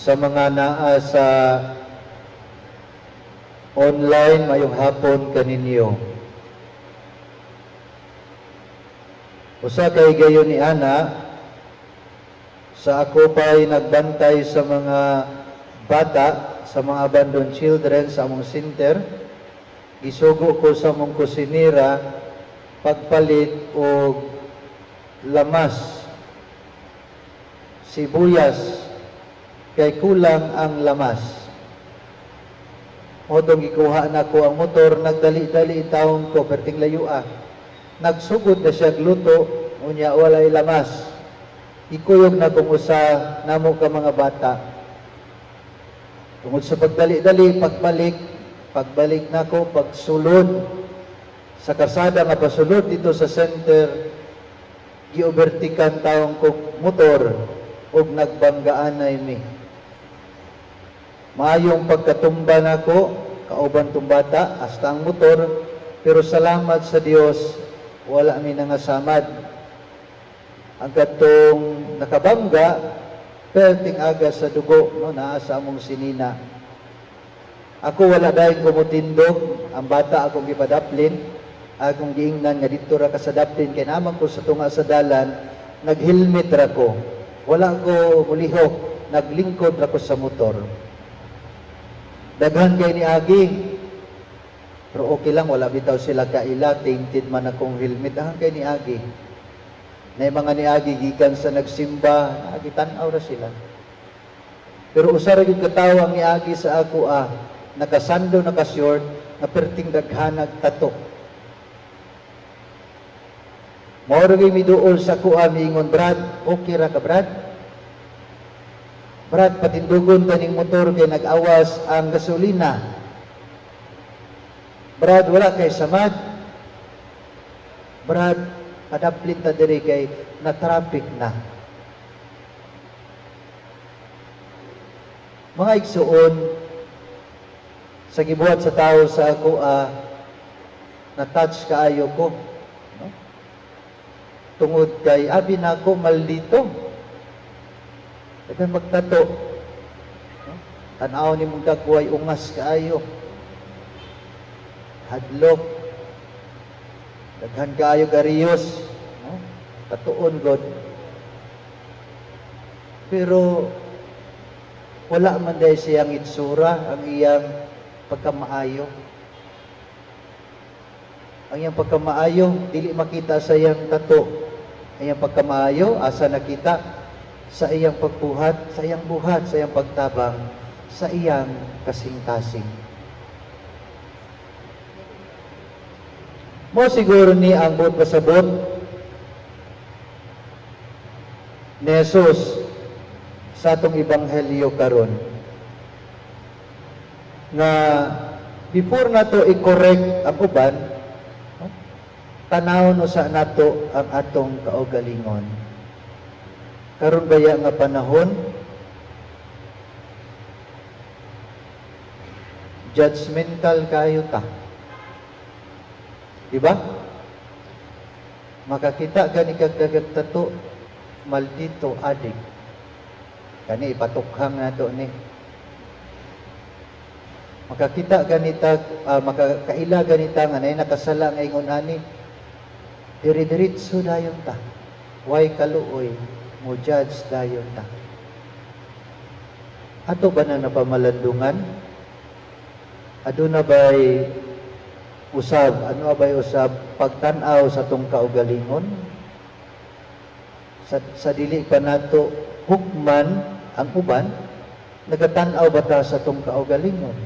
Sa mga naa sa online, mayong hapon kaninyo. Usa kay gayon ni ana, sa ako pa'y nagbantay sa mga bata, sa mga abandoned children sa among center, gisugo ko sa among kusinira pagpalit og lamas, sibuyas, kay kulang ang lamas. Modong gikuha na ko ang motor, nagdali-dali taong ko, perting layua. Nagsugod na siya gluto, unya walay lamas. Ikuyog na kung usa namo ka mga bata. Tungod sa pagdali-dali, pagbalik na ko, pagsulod sa kasada nga pasulod dito sa center, giobertikan taong ko motor ug nagbanggaan na mi. Maayong pagkatumba nako, kauban tumbata, hasta ang motor, pero salamat sa Dios, wala mi nangasamad. Ang katong nakabangga, perting aga sa dugo, no, naa sa among sinina. Ako wala dahil kumutindog, ang bata akong gipadaplin, akong giingnan nga dito ra ka sa daplin, kay naman ko sa tunga sa dalan, nag-helmet ra ko. Wala ko mulihok, naglingkod ra ko sa motor. Daghan kay ni Agi. Pero okay lang, wala bitaw sila kaila, tainted man akong helmet. Daghan kay ni Agi. Na mga ni Agi, gikan sa nagsimba, nagitanaw ra sila. Pero usara yung katawa ni Agi sa ako, nakasando, nakashort, na perting daghanag tato. Mauro kay miduol sa kuha, miingon, Brad, okay ra ka, Brad? Brad, patindugon taning motor kay nag-awas ang gasolina. Brad, wala kay samad. Brad, padaplit na diri kay na-traffic na. Mga igsuon, sa gibuhat sa tao sa ako, na-touch kaayo ko. No? Tungod kay, abi na ako maldito. Ito magtato. No? Tanaw ni mong dagway, ungas kaayo. Hadlok. Daghan kaayo gariyos. No? Tatuon God. Pero wala man dahil siyang itsura, ang iyang pagkamaayo. Ang iyang pagkamaayo, dili makita sa iyang tato. Ang iyang pagkamaayo, asa nakita sa iyang pagbuhat, sa iyang buhat, sa iyang pagtabang, sa iyang kasing-kasing. Mo siguro ni ang buot pasabot ni Jesus sa atong ebanghelyo karon nga before nato i-correct ang uban, tanawon usa nato ang atong kaugalingon. Karon baya nga panahon, judgmental kayo ta. Diba? Makakita gani kagdagat tato, maldito adik. Kani ipatukhang nato ni. Makakita ganita, makakaila ganita nga nay nakasala nga ingon ani, diri-diritso dayon ta. Way kaluoy mo judge dayon ta. Ato ba na napamalandungan? Aduna ba'y usab, ano ba'y usab pagtan-aw sa tong kaugalingon? Sa dili pa nato hukman ang uban, nagatan-aw ba ta sa tong kaugalingon?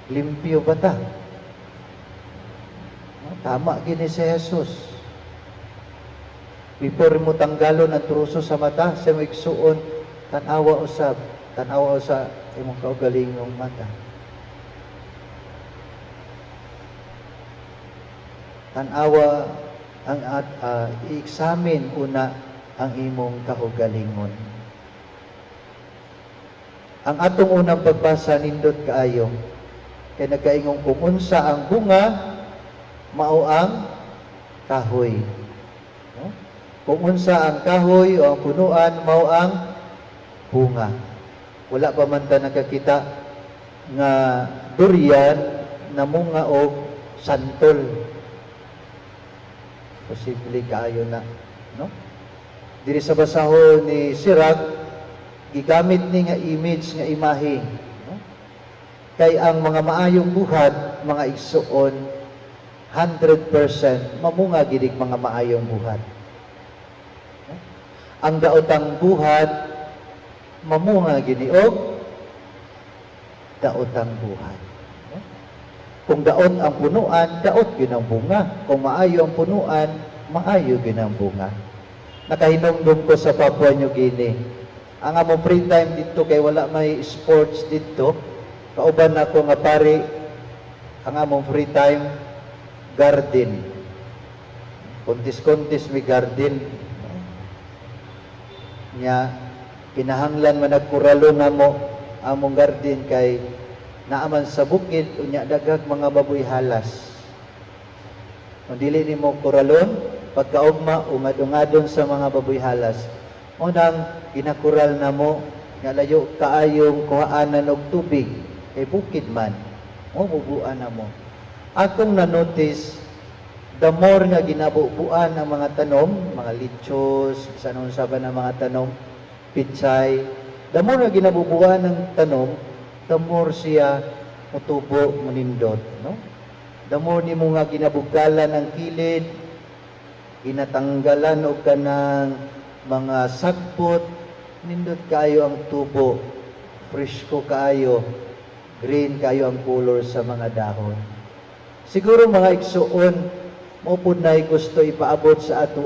Limpyo ba ta? Tama gini si Jesus. Before mo tanggalon ang truso sa mata, sa maigsuon, tanawa usab, tanawa sa imong kaugalingong mata. Tanawa ang i-examine una ang imong kaugalingon. Ang atong unang pagbasa nindot kaayo, kay nagkaingong kung unsa ang bunga, mao ang kahoy. No? Kung unsa ang kahoy o ang punuan, mao ang bunga. Wala pa man ta nakakita nga durian na munga og santol. Posible kaayo na, no? Diri sa basahon ni Sirach, gigamit ni nga image nga imahe, no? Kay ang mga maayong buhat, mga igsuon, 100% mamunga gidig mga maayong buhat. No? Ang daotang buhat mamunga gini og daotang buhat. No? Kung daot ang punuan, daot gyud ang bunga. Kung maayo ang punuan, maayo gyud ang bunga. Nakahinumdum ko sa Papua New Guinea. Ang among free time dito kay wala may sports dito. Kauban ako nga pare ang among free time garden. Kontis-kontis may garden. Nya kinahanglan man nagkuralo namo among garden kay naaman sa bukid unya dagag mga baboy halas. Kung dili nimo kuralon, pagkaugma ungad-ungadon sa mga baboy halas. Unang ginakural namo nga layo kaayong kuhaanan og tubig kay bukid man. O mubuan namo. Akong na-notice, the more nga ginabubuan ang mga tanom, mga litchos, sanon sa ba ng mga tanom, pitsay, the more nga ginabubuan ng tanom, the more siya mutubo, munindot, no? The more ni mo nga ginabugalan ng kilid, ginatanggalan o kanang mga sagpot, nindot kayo ang tubo, fresh ko kayo, green kayo ang color sa mga dahon. Siguro mga igsuon, mo pud nay gusto ipaabot sa ato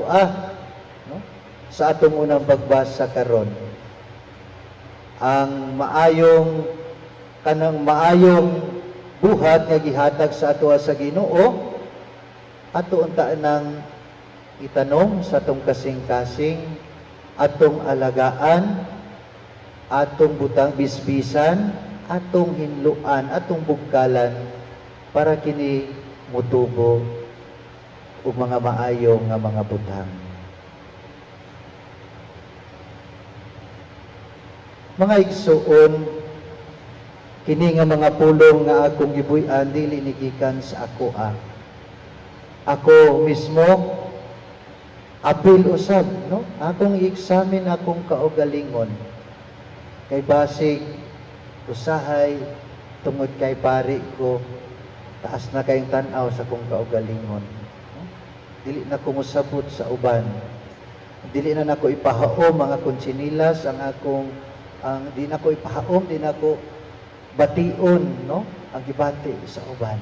no? Sa atong unang pagbasa karon. Ang kanang maayong buhat nga gihatag sa ato sa Ginoo, ato unta nang itanom sa atong kasing-kasing, atong alagaan, atong butang bisbisan, atong hinluan, atong bugkalan, para kini mutubo ug mga maayong nga mga butang. Mga igsuon, kini nga mga pulong nga akong gibuy-an dili ni gikan sa ako. Ako mismo apil usab, no? Akong i-examine akong kaugalingon. Kay basig usahay tungod kay pari ko taas na kayong tan-aw sa kong kaugalingon. No? Dili na ko musabot sa uban. Dili na nako ipahaom mga kontsinilas di na ko ipahaom, di na ko bation, no? Ang gibati sa uban.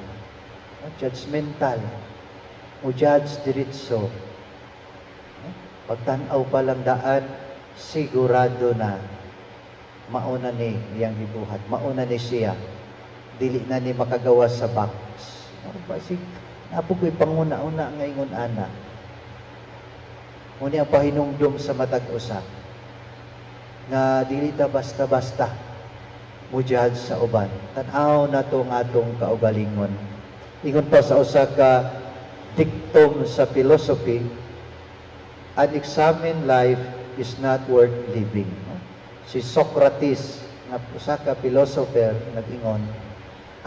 No? Judgmental. O judge diretso. Pagtanaw pa lang daan, sigurado na mauna ni iyang gibuhat, mauna ni siya. Dili na ni makagawa sa box. Basig, napo ko'y panguna-una ngayon ana. Muna ang pahinungdom sa matag usa nga dili ta basta-basta mo judge sa uban. Tan-aw na to nga atong kaugalingon. Ingon pa sa usa ka dictum sa philosophy, an examined life is not worth living. Si Socrates, na usa ka philosopher, nag-ingon,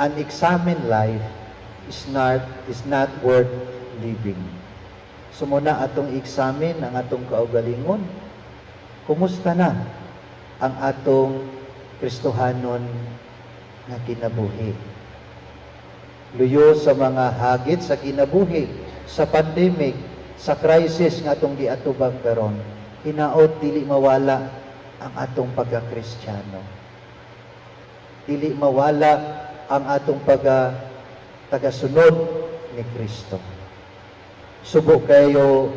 an examined life is not worth living. Sumuna atong examine ang atong kaugalingon. Kumusta na ang atong Kristohanon nga kinabuhi? Luyo sa mga hagit sa kinabuhi, sa pandemic, sa crisis nga atong giatubang karon, hinaot dili mawala ang atong pagka-Kristiyano. Dili mawala ang atong tagasunod ni Kristo. Subok kayo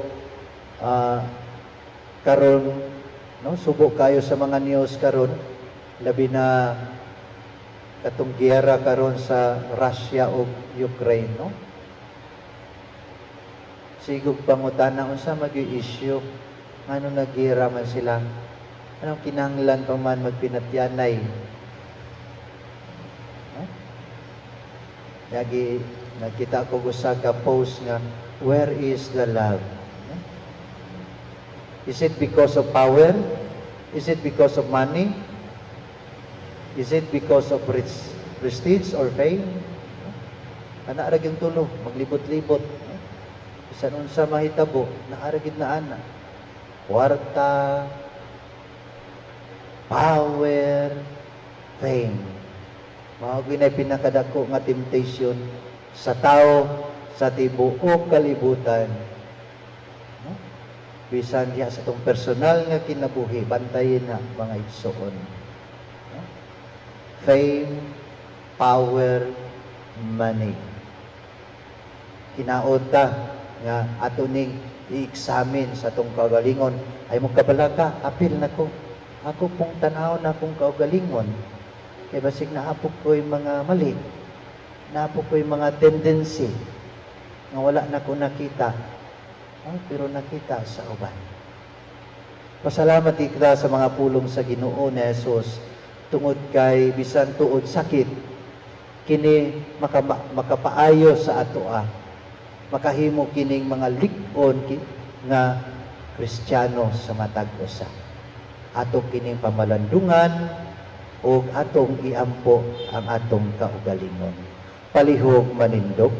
karon, no? Subok kayo sa mga news karon, labi na katong giyera karon sa Russia ug Ukraine, no? Sigog pangutana unsa magi-issue ngano nagira man sila, anong kinahanglan pa man magpinatyanay, no? Yagi nakita ko usa ka post nga, where is the love, no? Is it because of power? Is it because of money? Is it because of prestige or fame? Ana ra gyud tulo, maglibot-libot. Bisan unsa mahitabo, naara gyud na ana. Kwarta, power, fame. Mao ginay pinakadako nga temptation sa tao sa tibuok kalibutan. No? Bisan diha sa tong personal nga kinabuhi, bantayin na mga igsoon. No? Fame, power, money. Kinaot ta nga ato ning i-examine sa tong kaugalingon. Ay mo kabalaka, apil na ko. Ako pong tanaw na akong kaugalingon. Kaya basig naapok ko yung mga mali. Naapok ko yung mga tendency nga wala na ko nakita. Pero nakita sa uban. Pasalamat kita sa mga pulong sa Ginoo ni Jesus tungod kay bisan tuod sakit kini makapaayo sa atoa. Makahimo kining mga lig-on nga Kristiyano sa matag usa. Atong kining pamalandungan o atong iampo ang atong kaugalingon. Palihog manindog